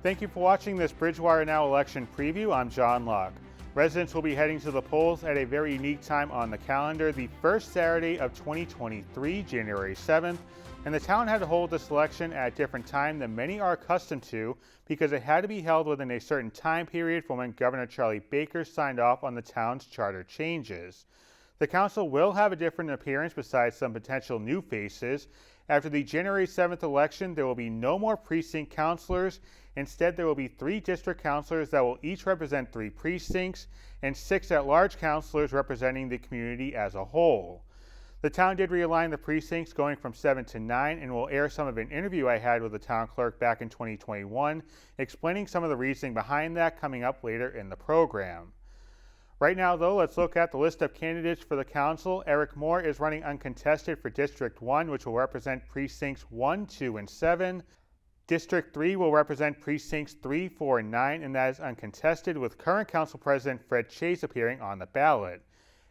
Thank you for watching this Bridgewater Now election preview. I'm John Locke. Residents will be heading to the polls at a very unique time on the calendar, the first Saturday of 2023, January 7th, and the town had to hold this election at a different time than many are accustomed to because it had to be held within a certain time period from when Governor Charlie Baker signed off on the town's charter changes. The council will have a different appearance besides some potential new faces. After the January 7th election, there will be no more precinct councilors. Instead, there will be 3 district councilors that will each represent 3 precincts and 6 at-large councilors representing the community as a whole. The town did realign the precincts going from 7 to 9 and will air some of an interview I had with the town clerk back in 2021, explaining some of the reasoning behind that coming up later in the program. Right now, though, let's look at the list of candidates for the council. Eric Moore is running uncontested for District 1, which will represent precincts 1, 2, and 7. District 3 will represent precincts 3, 4, and 9, and that is uncontested, with current council president Fred Chase appearing on the ballot.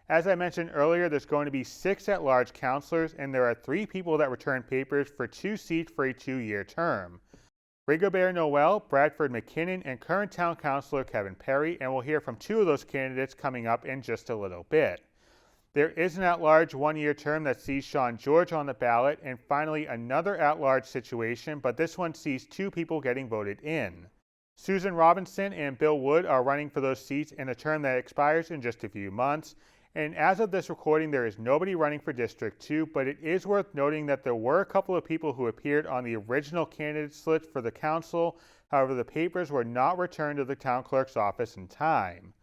As I mentioned earlier, there's going to be 6 at-large councilors, and there are 3 people that return papers for 2 seats for a 2-year term. Rigobert Noel, Bradford McKinnon, and current town councilor Kevin Perry, and we'll hear from 2 of those candidates coming up in just a little bit. There is an at-large 1-year term that sees Sean George on the ballot, and finally another at-large situation, but this one sees 2 people getting voted in. Susan Robinson and Bill Wood are running for those seats in a term that expires in just a few months. And as of this recording, there is nobody running for District 2, but it is worth noting that there were a couple of people who appeared on the original candidate slip for the council. However, the papers were not returned to the town clerk's office in time.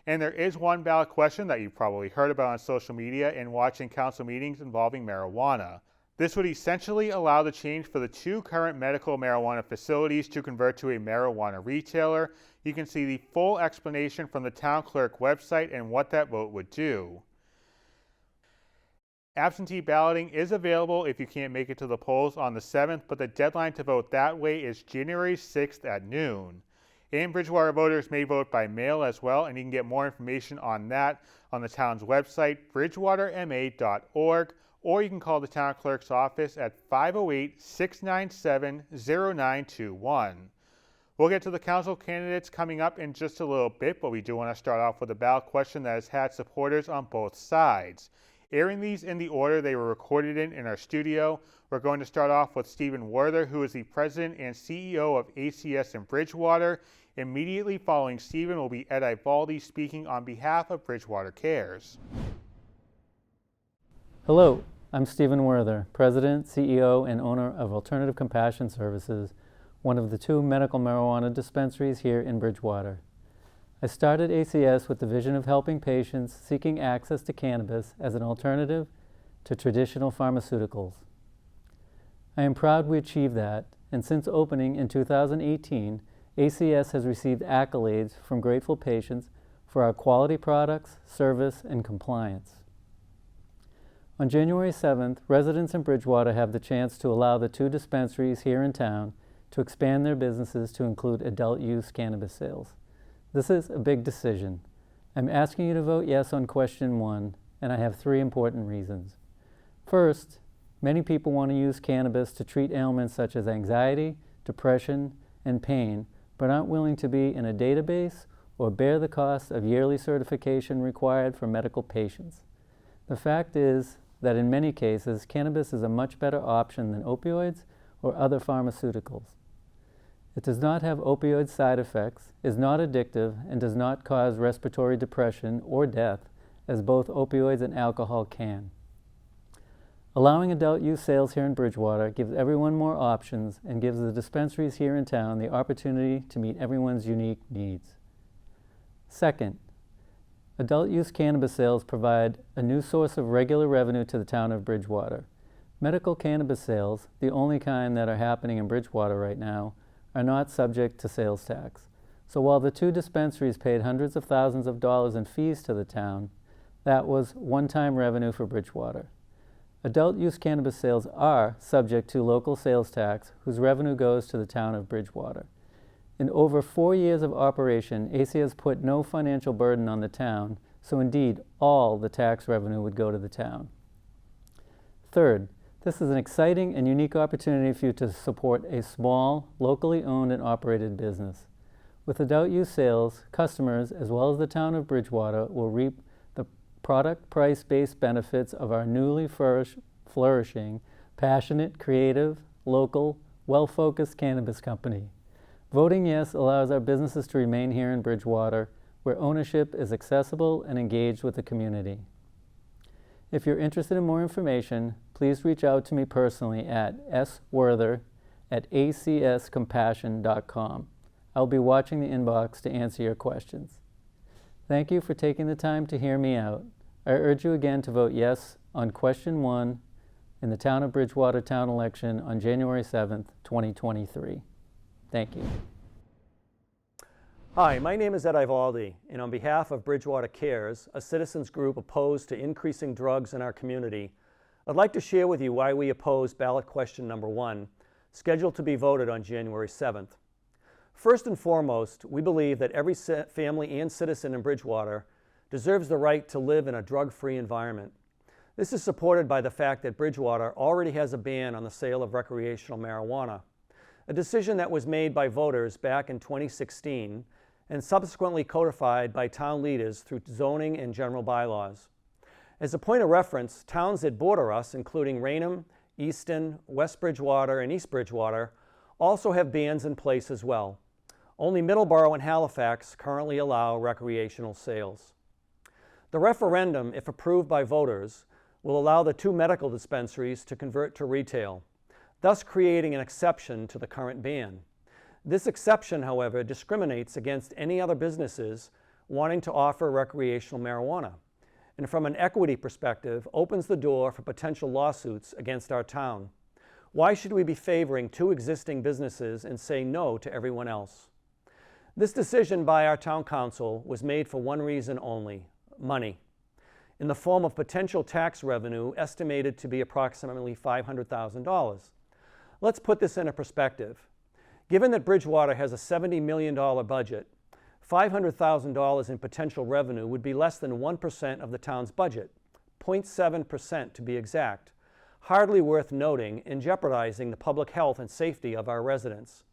And there is one ballot question that you've probably heard about on social media and watching council meetings involving marijuana. This would essentially allow the change for the 2 current medical marijuana facilities to convert to a marijuana retailer. You can see the full explanation from the town clerk website and what that vote would do. Absentee balloting is available if you can't make it to the polls on the 7th, but the deadline to vote that way is January 6th at noon. And Bridgewater voters may vote by mail as well, and you can get more information on that on the town's website, bridgewaterma.org, or you can call the town clerk's office at 508-697-0921. We'll get to the council candidates coming up in just a little bit, but we do want to start off with a ballot question that has had supporters on both sides. Airing these in the order they were recorded in our studio, we're going to start off with Stephen Werther, who is the president and CEO of ACS in Bridgewater. Immediately following Stephen will be Ed Ivaldi speaking on behalf of Bridgewater Cares. Hello, I'm Stephen Werther, president, CEO, and owner of Alternative Compassion Services, one of the 2 medical marijuana dispensaries here in Bridgewater. I started ACS with the vision of helping patients seeking access to cannabis as an alternative to traditional pharmaceuticals. I am proud we achieved that, and since opening in 2018, ACS has received accolades from grateful patients for our quality products, service, and compliance. On January 7th, residents in Bridgewater have the chance to allow the 2 dispensaries here in town to expand their businesses to include adult-use cannabis sales. This is a big decision. I'm asking you to vote yes on question 1, and I have 3 important reasons. First, many people want to use cannabis to treat ailments such as anxiety, depression, and pain, but aren't willing to be in a database or bear the cost of yearly certification required for medical patients. The fact is that in many cases, cannabis is a much better option than opioids or other pharmaceuticals. It does not have opioid side effects, is not addictive, and does not cause respiratory depression or death, as both opioids and alcohol can. Allowing adult use sales here in Bridgewater gives everyone more options and gives the dispensaries here in town the opportunity to meet everyone's unique needs. Second, adult use cannabis sales provide a new source of regular revenue to the town of Bridgewater. Medical cannabis sales, the only kind that are happening in Bridgewater right now, are not subject to sales tax. So while the 2 dispensaries paid hundreds of thousands of dollars in fees to the town, that was one-time revenue for Bridgewater. Adult use cannabis sales are subject to local sales tax, whose revenue goes to the town of Bridgewater. In over 4 years of operation, AC has put no financial burden on the town, so indeed all the tax revenue would go to the town. Third, This is an exciting and unique opportunity for you to support a small, locally owned and operated business. With adult use sales, customers, as well as the town of Bridgewater, will reap the product price-based benefits of our newly flourishing, passionate, creative, local, well-focused cannabis company. Voting yes allows our businesses to remain here in Bridgewater, where ownership is accessible and engaged with the community. If you're interested in more information, please reach out to me personally at swerther@acscompassion.com. I'll be watching the inbox to answer your questions. Thank you for taking the time to hear me out. I urge you again to vote yes on question 1 in the Town of Bridgewater town election on January 7th, 2023. Thank you. Hi, my name is Ed Ivaldi, and on behalf of Bridgewater Cares, a citizens group opposed to increasing drugs in our community, I'd like to share with you why we oppose ballot question number 1, scheduled to be voted on January 7th. First and foremost, we believe that every family and citizen in Bridgewater deserves the right to live in a drug-free environment. This is supported by the fact that Bridgewater already has a ban on the sale of recreational marijuana, a decision that was made by voters back in 2016 and subsequently codified by town leaders through zoning and general bylaws. As a point of reference, towns that border us, including Raynham, Easton, West Bridgewater, and East Bridgewater, also have bans in place as well. Only Middleborough and Halifax currently allow recreational sales. The referendum, if approved by voters, will allow the 2 medical dispensaries to convert to retail, thus creating an exception to the current ban. This exception, however, discriminates against any other businesses wanting to offer recreational marijuana, and from an equity perspective, opens the door for potential lawsuits against our town. Why should we be favoring 2 existing businesses and say no to everyone else? This decision by our town council was made for one reason only: money, in the form of potential tax revenue estimated to be approximately $500,000. Let's put this into perspective. Given that Bridgewater has a $70 million budget, $500,000 in potential revenue would be less than 1% of the town's budget, 0.7% to be exact, hardly worth noting and jeopardizing the public health and safety of our residents.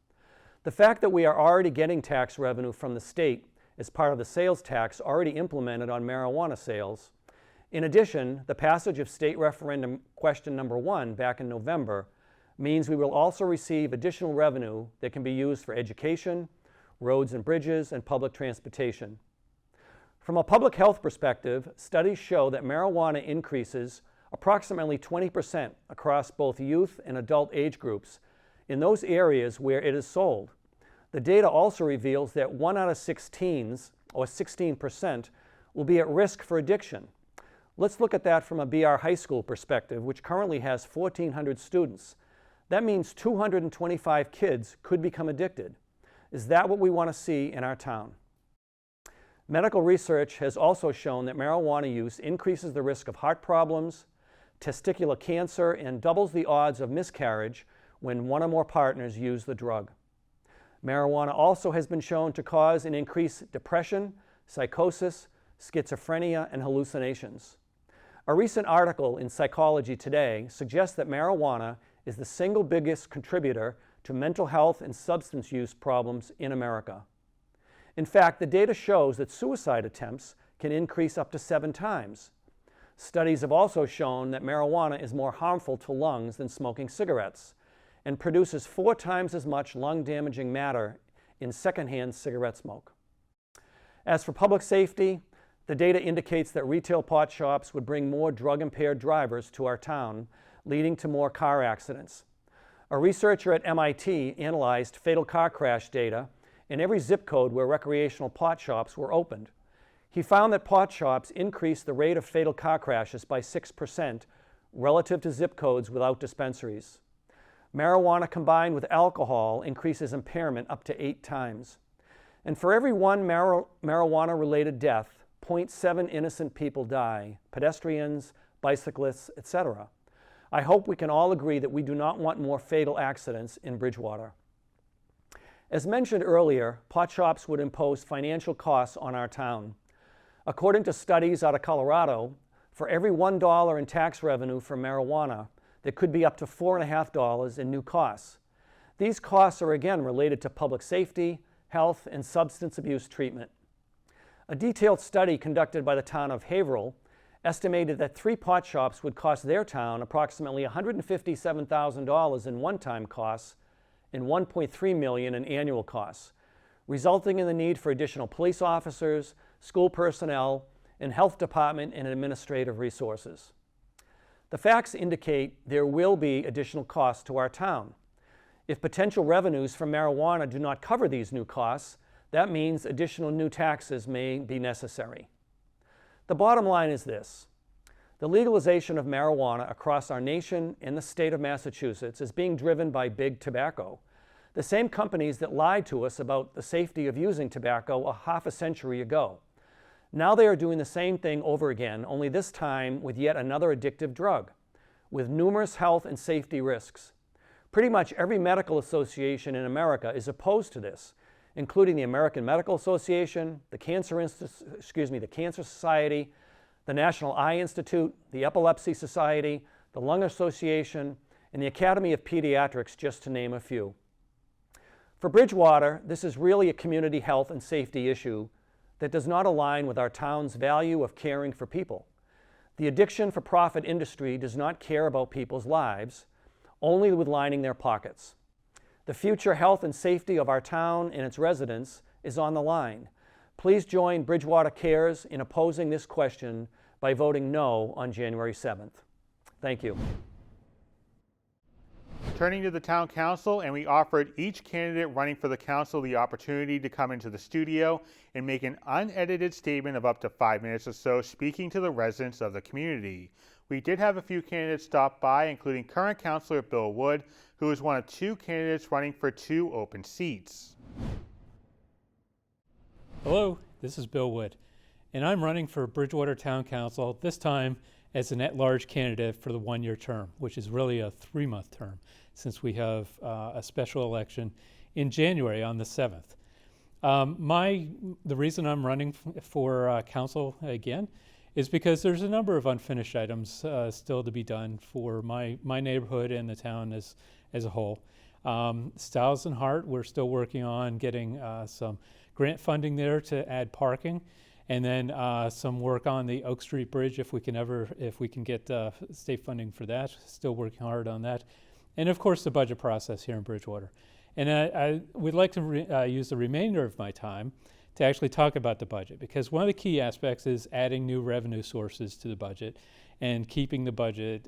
The fact that we are already getting tax revenue from the state as part of the sales tax already implemented on marijuana sales. In addition, the passage of state referendum question number 1 back in November means we will also receive additional revenue that can be used for education, roads and bridges, and public transportation. From a public health perspective, studies show that marijuana increases approximately 20% across both youth and adult age groups in those areas where it is sold. The data also reveals that 1 out of 6 teens, or 16%, will be at risk for addiction. Let's look at that from a BR High School perspective, which currently has 1,400 students. That means 225 kids could become addicted. Is that what we want to see in our town? Medical research has also shown that marijuana use increases the risk of heart problems, testicular cancer, and doubles the odds of miscarriage when 1 or more partners use the drug. Marijuana also has been shown to cause and increase depression, psychosis, schizophrenia, and hallucinations. A recent article in Psychology Today suggests that marijuana is the single biggest contributor to mental health and substance use problems in America. In fact, the data shows that suicide attempts can increase up to 7 times. Studies have also shown that marijuana is more harmful to lungs than smoking cigarettes and produces 4 times as much lung-damaging matter in secondhand cigarette smoke. As for public safety, the data indicates that retail pot shops would bring more drug-impaired drivers to our town, leading to more car accidents. A researcher at MIT analyzed fatal car crash data in every zip code where recreational pot shops were opened. He found that pot shops increased the rate of fatal car crashes by 6% relative to zip codes without dispensaries. Marijuana combined with alcohol increases impairment up to 8 times. And for every 1 marijuana-related death, 0.7 innocent people die, pedestrians, bicyclists, etc. I hope we can all agree that we do not want more fatal accidents in Bridgewater. As mentioned earlier, pot shops would impose financial costs on our town. According to studies out of Colorado, for every $1 in tax revenue from marijuana, that could be up to $4.50 in new costs. These costs are again related to public safety, health, and substance abuse treatment. A detailed study conducted by the town of Haverhill estimated that 3 pot shops would cost their town approximately $157,000 in one-time costs and $1.3 million in annual costs, resulting in the need for additional police officers, school personnel, and health department and administrative resources. The facts indicate there will be additional costs to our town. If potential revenues from marijuana do not cover these new costs, that means additional new taxes may be necessary. The bottom line is this: the legalization of marijuana across our nation and the state of Massachusetts is being driven by big tobacco, the same companies that lied to us about the safety of using tobacco a half a century ago. Now they are doing the same thing over again, only this time with yet another addictive drug, with numerous health and safety risks. Pretty much every medical association in America is opposed to this, including the American Medical Association, the Cancer Society, the National Eye Institute, the Epilepsy Society, the Lung Association, and the Academy of Pediatrics, just to name a few. For Bridgewater, this is really a community health and safety issue that does not align with our town's value of caring for people. The addiction-for-profit industry does not care about people's lives, only with lining their pockets. The future health and safety of our town and its residents is on the line. Please join Bridgewater Cares in opposing this question by voting no on January 7th. Thank you. Turning to the town council, and we offered each candidate running for the council the opportunity to come into the studio and make an unedited statement of up to 5 minutes or so, speaking to the residents of the community. We did have a few candidates stop by, including current councilor Bill Wood, who is one of 2 candidates running for 2 open seats. Hello, this is Bill Wood, and I'm running for Bridgewater Town Council, this time as an at-large candidate for the 1-year term, which is really a 3-month term, since we have a special election in January on the 7th. The reason I'm running for council again is because there's a number of unfinished items still to be done for my neighborhood and the town as a whole. Stiles and Hart, we're still working on getting some grant funding there to add parking, and then some work on the Oak Street Bridge if we can get state funding for that. Still working hard on that, and of course the budget process here in Bridgewater. And I would like to use the remainder of my time to actually talk about the budget, because one of the key aspects is adding new revenue sources to the budget and keeping the budget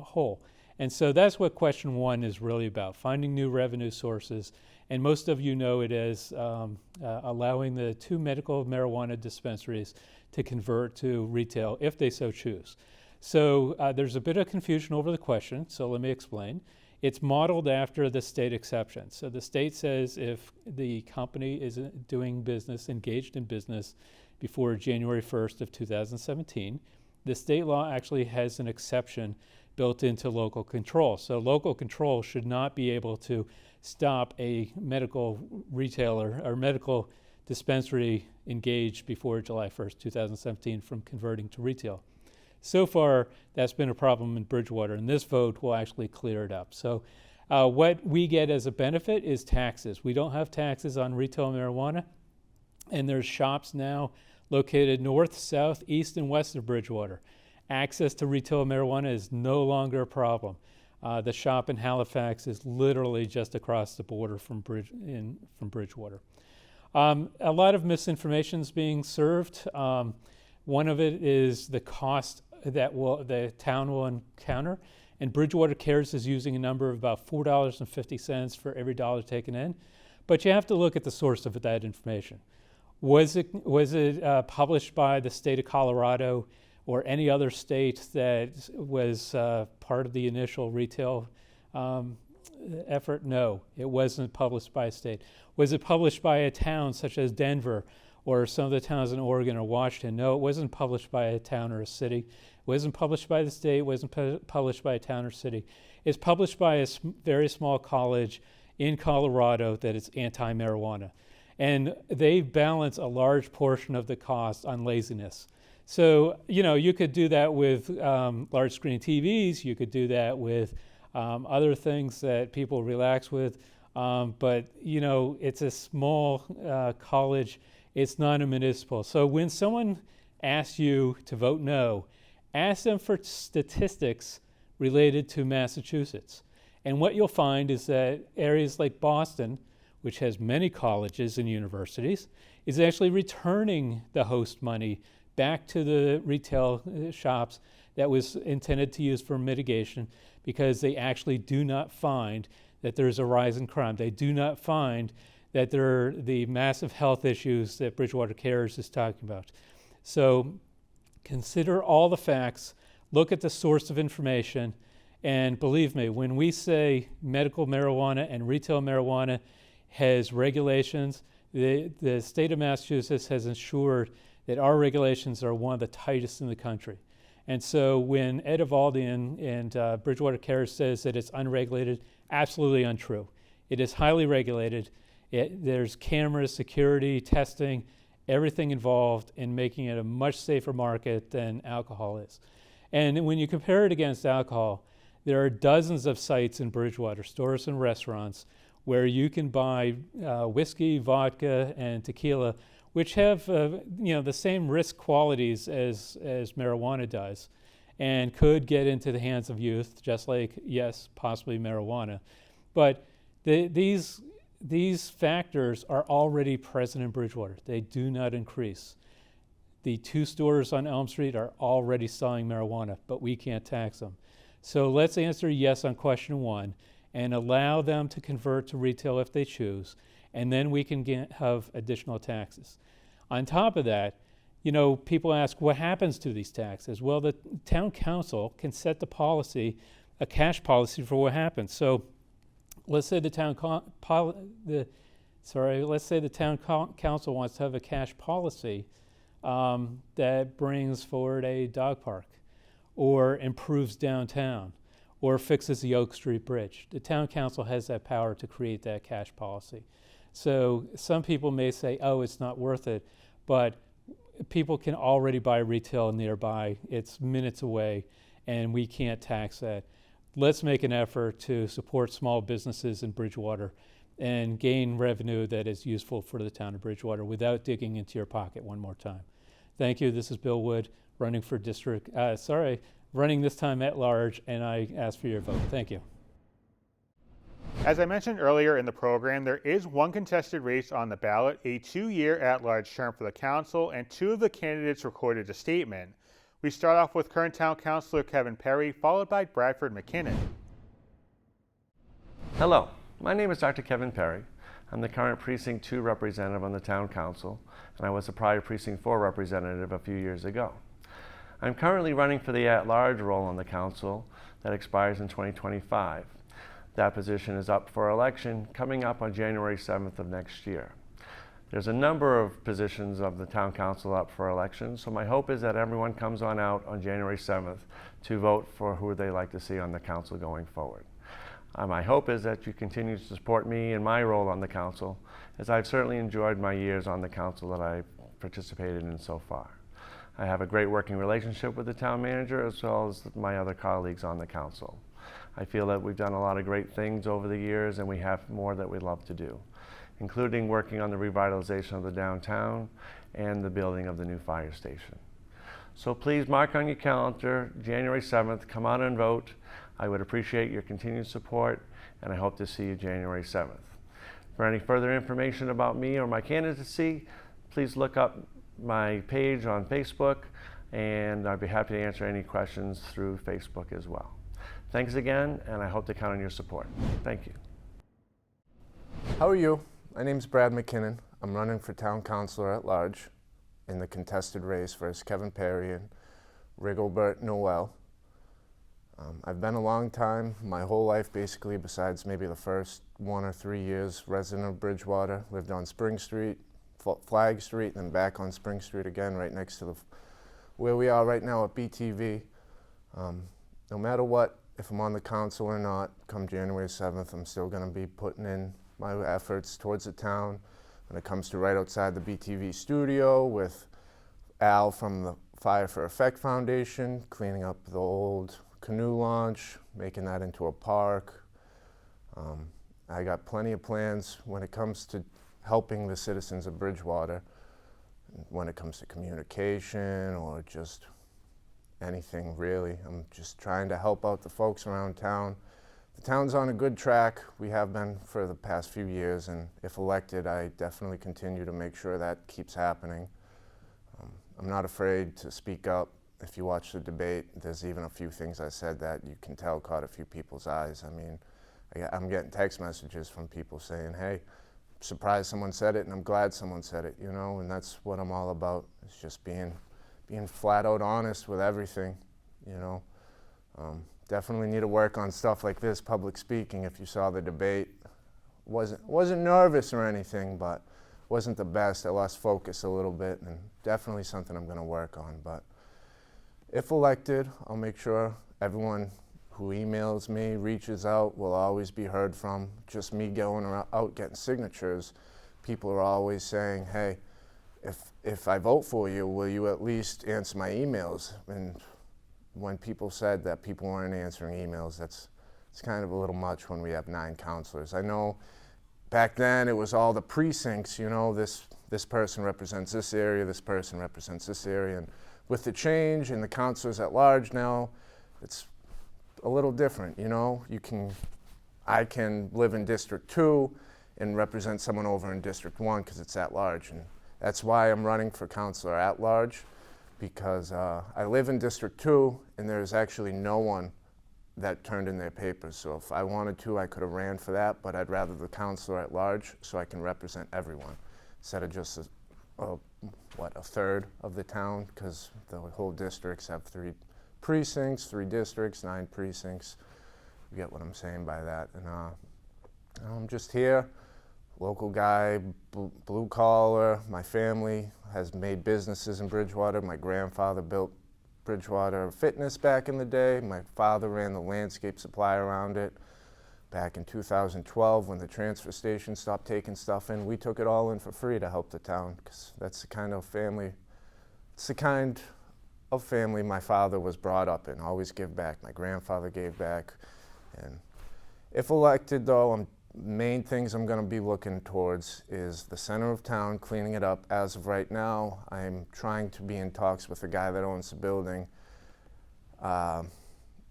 whole. And so that's what question 1 is really about, finding new revenue sources. And most of you know it as allowing the 2 medical marijuana dispensaries to convert to retail if they so choose. So there's a bit of confusion over the question, so let me explain. It's modeled after the state exception. So the state says if the company is doing business, engaged in business before January 1st of 2017, the state law actually has an exception built into local control. So local control should not be able to stop a medical retailer or medical dispensary engaged before July 1st, 2017 from converting to retail. So far, that's been a problem in Bridgewater, and this vote will actually clear it up. So what we get as a benefit is taxes. We don't have taxes on retail marijuana, and there's shops now located north, south, east, and west of Bridgewater. Access to retail marijuana is no longer a problem. The shop in Halifax is literally just across the border from Bridgewater. A lot of misinformation is being served. One of it is the cost that the town will encounter, and Bridgewater Cares is using a number of about $4.50 for every dollar taken in. But you have to look at the source of that information. Was it published by the state of Colorado or any other state that was part of the initial retail effort? No, it wasn't published by a state. Was it published by a town such as Denver or some of the towns in Oregon or Washington? No, it wasn't published by a town or a city. It wasn't published by the state. It wasn't published by a town or city. It's published by a very small college in Colorado that is anti-marijuana. And they balance a large portion of the cost on laziness. So, you could do that with large screen TVs, you could do that with other things that people relax with, but, it's a small college, it's not a municipal. So when someone asks you to vote no, ask them for statistics related to Massachusetts. And what you'll find is that areas like Boston, which has many colleges and universities, is actually returning the host money back to the retail shops that was intended to use for mitigation, because they actually do not find that there's a rise in crime. They do not find that there are the massive health issues that Bridgewater Cares is talking about. So consider all the facts, look at the source of information, and believe me, when we say medical marijuana and retail marijuana has regulations, the state of Massachusetts has ensured that our regulations are one of the tightest in the country. And so when Ed IVALDI and Bridgewater Cares says that it's unregulated, absolutely untrue. It is highly regulated. There's cameras, security, testing, everything involved in making it a much safer market than alcohol is. And when you compare it against alcohol, there are dozens of sites in Bridgewater, stores and restaurants, where you can buy whiskey, vodka, and tequila, which have the same risk qualities as marijuana does, and could get into the hands of youth, just like, yes, possibly marijuana. But these factors are already present in Bridgewater. They do not increase. The 2 stores on Elm Street are already selling marijuana, but we can't tax them. So let's answer yes on question 1 and allow them to convert to retail if they choose, and then we can have additional taxes. On top of that, people ask, what happens to these taxes? Well, the town council can set the policy, a cash policy for what happens. So let's say the town council wants to have a cash policy that brings forward a dog park, or improves downtown, or fixes the Oak Street Bridge. The town council has that power to create that cash policy. So some people may say, oh, it's not worth it, but people can already buy retail nearby. It's minutes away, and we can't tax that. Let's make an effort to support small businesses in Bridgewater and gain revenue that is useful for the town of Bridgewater without digging into your pocket one more time. Thank you. This is Bill Wood, running for running this time at large, and I ask for your vote. Thank you. As I mentioned earlier in the program, there is one contested race on the ballot, a 2-year at-large term for the council, and 2 of the candidates recorded a statement. We start off with current town councilor Kevin Perry, followed by Bradford McKinnon. Hello, my name is Dr. Kevin Perry. I'm the current Precinct 2 representative on the town council, and I was the prior Precinct 4 representative a few years ago. I'm currently running for the at-large role on the council that expires in 2025. That position is up for election coming up on January 7th of next year. There's a number of positions of the town council up for election, so my hope is that everyone comes on out on January 7th to vote for who they like to see on the council going forward. My hope is that you continue to support me in my role on the council, as I've certainly enjoyed my years on the council that I've participated in so far. I have a great working relationship with the town manager as well as my other colleagues on the council. I feel that we've done a lot of great things over the years, and we have more that we'd love to do, including working on the revitalization of the downtown and the building of the new fire station. So please mark on your calendar, January 7th, come out and vote. I would appreciate your continued support, and I hope to see you January 7th. For any further information about me or my candidacy, please look up my page on Facebook, and I'd be happy to answer any questions through Facebook as well. Thanks again, and I hope to count on your support. Thank you. How are you? My name's Brad McKinnon. I'm running for town councilor at large in the contested race versus Kevin Perry and Rigobert Noel. I've been a long time, my whole life basically, besides maybe the first 1 or 3 years, resident of Bridgewater. Lived on Spring Street, Flag Street, and then back on Spring Street again, right next to where we are right now at BTV. No matter what, if I'm on the council or not, come January 7th, I'm still going to be putting in my efforts towards the town when it comes to right outside the BTV studio with Al from the Fire for Effect Foundation, cleaning up the old canoe launch, making that into a park. I got plenty of plans when it comes to helping the citizens of Bridgewater, when it comes to communication or just anything really. I'm just trying to help out the folks around town. The town's on a good track. We have been for the past few years, and if elected, I definitely continue to make sure that keeps happening. I'm not afraid to speak up. If you watch the debate, there's even a few things I said that you can tell caught a few people's eyes. I mean, I'm getting text messages from people saying, hey, surprised someone said it, and I'm glad someone said it, you know, and that's what I'm all about. It's just being flat out honest with everything, you know. Definitely need to work on stuff like this, public speaking. If you saw the debate, wasn't nervous or anything, but wasn't the best. I lost focus a little bit, and definitely something I'm going to work on. But if elected, I'll make sure everyone who emails me, reaches out, will always be heard from. Just me going out getting signatures, people are always saying, hey, if I vote for you, will you at least answer my emails? And when people said that people weren't answering emails, it's kind of a little much when we have 9 counselors. I know back then it was all the precincts, you know, this person represents this area, this person represents this area, and with the change and the counselors at large now, it's a little different, you know. I can live in District 2 and represent someone over in District 1 because it's at large, and that's why I'm running for counselor at large, because I live in District 2 and there's actually no one that turned in their papers. So if I wanted to, I could have ran for that, but I'd rather the counselor at large so I can represent everyone instead of just a third of the town, because the whole districts have 3 precincts, 3 districts, 9 precincts. You get what I'm saying by that. And I'm just here, local guy, blue collar. My family has made businesses in Bridgewater. My grandfather built Bridgewater Fitness back in the day. My father ran the landscape supply around it. Back in 2012, when the transfer station stopped taking stuff in, we took it all in for free to help the town, because that's the kind of family, it's the kind of family my father was brought up in. Always give back. My grandfather gave back. And if elected, though, main things I'm going to be looking towards is the center of town, cleaning it up. As of right now, I'm trying to be in talks with the guy that owns the building right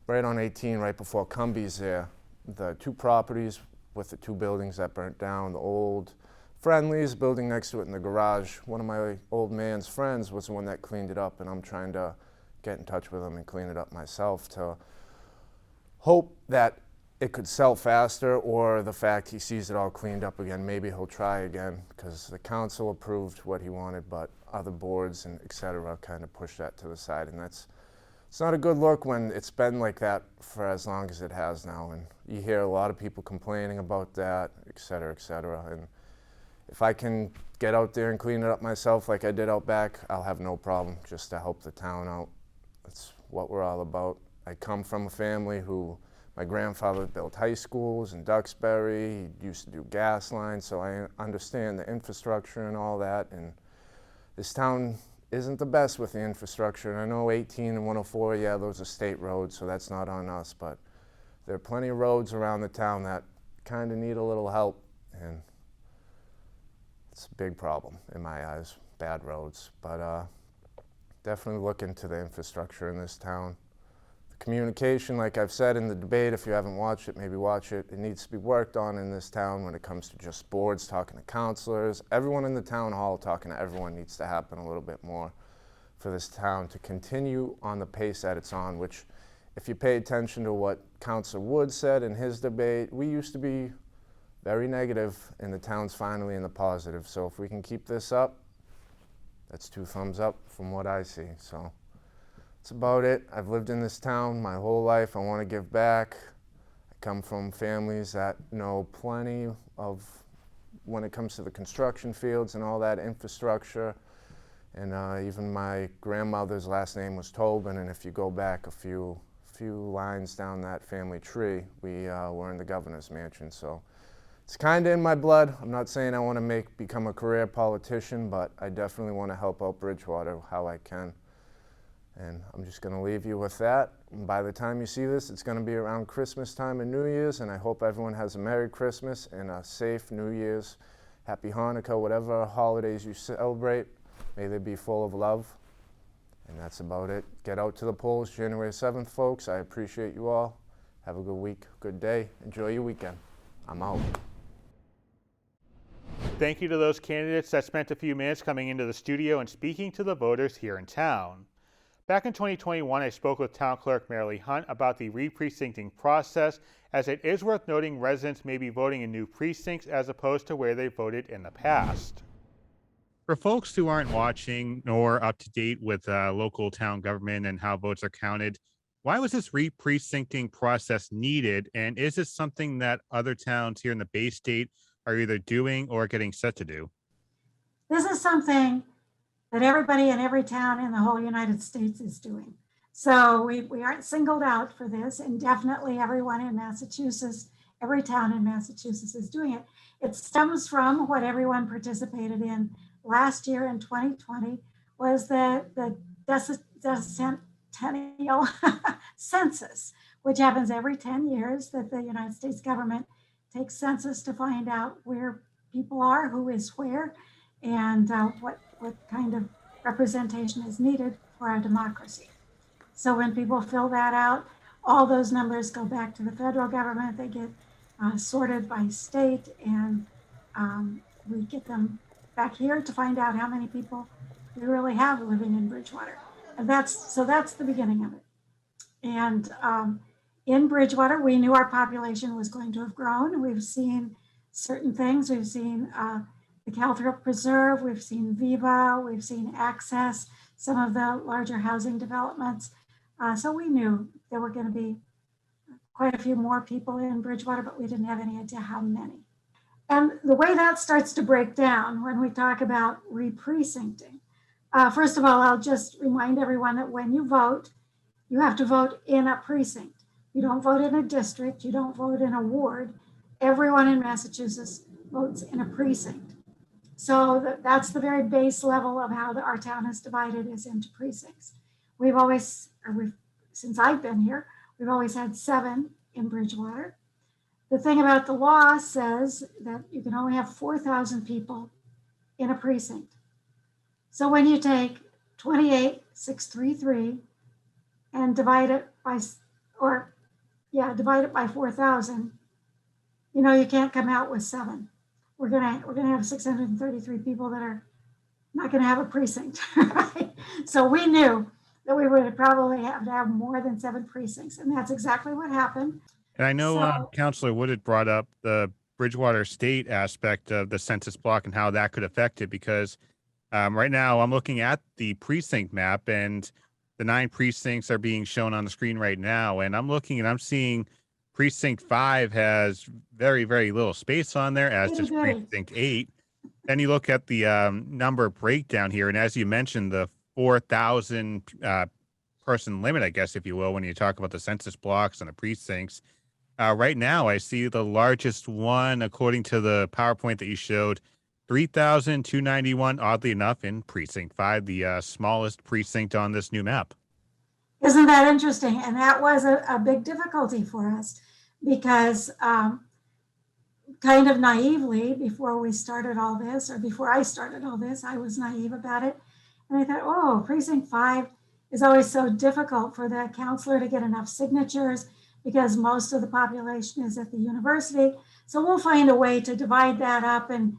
on 18, right before Cumbies there. The 2 properties with the 2 buildings that burnt down, the old Friendly's building next to it in the garage. One of my old man's friends was the one that cleaned it up, and I'm trying to get in touch with him and clean it up myself to hope that it could sell faster, or the fact he sees it all cleaned up again, maybe he'll try again, because the council approved what he wanted, but other boards and et cetera kind of pushed that to the side, and it's not a good look when it's been like that for as long as it has now, and you hear a lot of people complaining about that, et cetera, and if I can get out there and clean it up myself like I did out back, I'll have no problem just to help the town out. That's what we're all about. I come from a family who, my grandfather built high schools in Duxbury. He used to do gas lines, so I understand the infrastructure and all that, and this town isn't the best with the infrastructure. And I know 18 and 104, yeah, those are state roads, so that's not on us, but there are plenty of roads around the town that kind of need a little help, and it's a big problem in my eyes, bad roads. But definitely look into the infrastructure in this town. The communication, like I've said in the debate, if you haven't watched it, maybe watch it. It needs to be worked on in this town when it comes to just boards, talking to counselors. Everyone in the town hall talking to everyone needs to happen a little bit more for this town to continue on the pace that it's on, which if you pay attention to what Councilor Wood said in his debate, we used to be very negative, and the town's finally in the positive. So if we can keep this up, that's 2 thumbs up from what I see. So that's about it. I've lived in this town my whole life. I want to give back. I come from families that know plenty of when it comes to the construction fields and all that infrastructure. And even my grandmother's last name was Tobin, and if you go back a few lines down that family tree, we were in the governor's mansion. So it's kind of in my blood. I'm not saying I want to become a career politician, but I definitely want to help out Bridgewater how I can. And I'm just going to leave you with that. And by the time you see this, it's going to be around Christmas time and New Year's, and I hope everyone has a Merry Christmas and a safe New Year's. Happy Hanukkah, whatever holidays you celebrate, may they be full of love. And that's about it. Get out to the polls January 7th, folks. I appreciate you all. Have a good week, good day. Enjoy your weekend. I'm out. Thank you to those candidates that spent a few minutes coming into the studio and speaking to the voters here in town. Back in 2021, I spoke with Town Clerk Marilee Hunt about the re-precincting process, as it is worth noting residents may be voting in new precincts as opposed to where they voted in the past. For folks who aren't watching nor up to date with local town government and how votes are counted, why was this re-precincting process needed? And is this something that other towns here in the Bay State are either doing or getting set to do? This is something that everybody in every town in the whole United States is doing. So we aren't singled out for this, and definitely everyone in Massachusetts, every town in Massachusetts is doing it. It stems from what everyone participated in last year in 2020, was the decennial census, which happens every 10 years, that the United States government takes census to find out where people are, who is where, and what kind of representation is needed for our democracy. So when people fill that out, all those numbers go back to the federal government. They get sorted by state, and we get them back here to find out how many people we really have living in Bridgewater. And that's the beginning of it. And in Bridgewater, we knew our population was going to have grown. We've seen certain things. We've seen the Calthrop Preserve, we've seen Viva, we've seen Access, some of the larger housing developments. So we knew there were going to be quite a few more people in Bridgewater, but we didn't have any idea how many. And the way that starts to break down when we talk about re-precincting, first of all, I'll just remind everyone that when you vote, you have to vote in a precinct. You don't vote in a district, you don't vote in a ward. Everyone in Massachusetts votes in a precinct. So that's the very base level of how our town is divided, is into precincts. Since I've been here, we've always had 7 in Bridgewater. The thing about the law says that you can only have 4,000 people in a precinct. So when you take 28,633 and divide it by 4,000, you can't come out with 7. We're gonna have 633 people that are not gonna have a precinct, right? So we knew that we would probably have to have more than 7 precincts, and that's exactly what happened. And I know Councilor Wood had brought up the Bridgewater State aspect of the census block and how that could affect it, because right now I'm looking at the precinct map, and the 9 precincts are being shown on the screen right now, and I'm looking and I'm seeing Precinct 5 has very, very little space on there, as does Precinct 8. Then you look at the number breakdown here, and as you mentioned, the 4,000 person limit, I guess, if you will, when you talk about the census blocks and the precincts. Right now, I see the largest one, according to the PowerPoint that you showed, 3,291, oddly enough, in Precinct 5, the smallest precinct on this new map. Isn't that interesting? And that was a big difficulty for us, because kind of naively, before we started all this, or before I started all this, I was naive about it. And I thought, Precinct 5 is always so difficult for the counselor to get enough signatures, because most of the population is at the university. So we'll find a way to divide that up and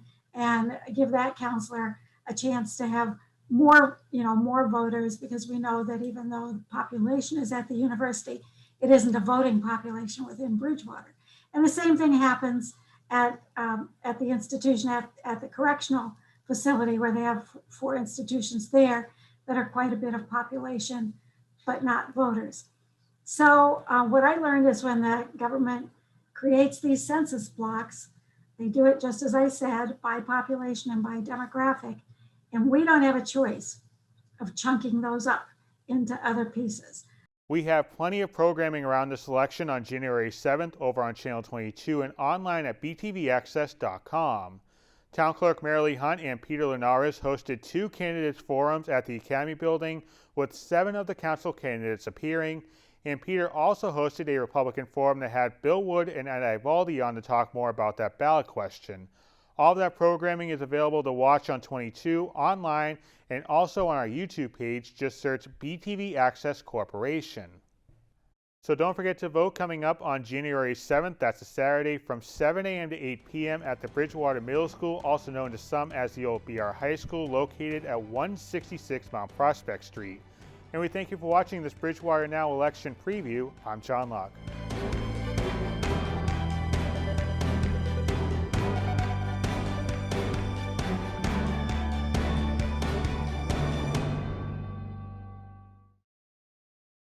give that counselor a chance to have more voters, because we know that even though the population is at the university, it isn't a voting population within Bridgewater. And the same thing happens at the institution, at the correctional facility, where they have 4 institutions there that are quite a bit of population, but not voters. So what I learned is, when the government creates these census blocks, they do it, just as I said, by population and by demographic. And we don't have a choice of chunking those up into other pieces. We have plenty of programming around this election on January 7th over on Channel 22 and online at btvaccess.com. Town Clerk Marilee Hunt and Peter Linares hosted 2 candidates forums at the Academy Building with 7 of the council candidates appearing, and Peter also hosted a Republican forum that had Bill Wood and Ed IVALDI on to talk more about that ballot question. All of that programming is available to watch on 22 online and also on our YouTube page. Just search BTV Access Corporation. So don't forget to vote coming up on January 7th. That's a Saturday from 7 a.m. to 8 p.m. at the Bridgewater Middle School, also known to some as the old BR High School, located at 166 Mount Prospect Street. And we thank you for watching this Bridgewater Now election preview. I'm John Locke.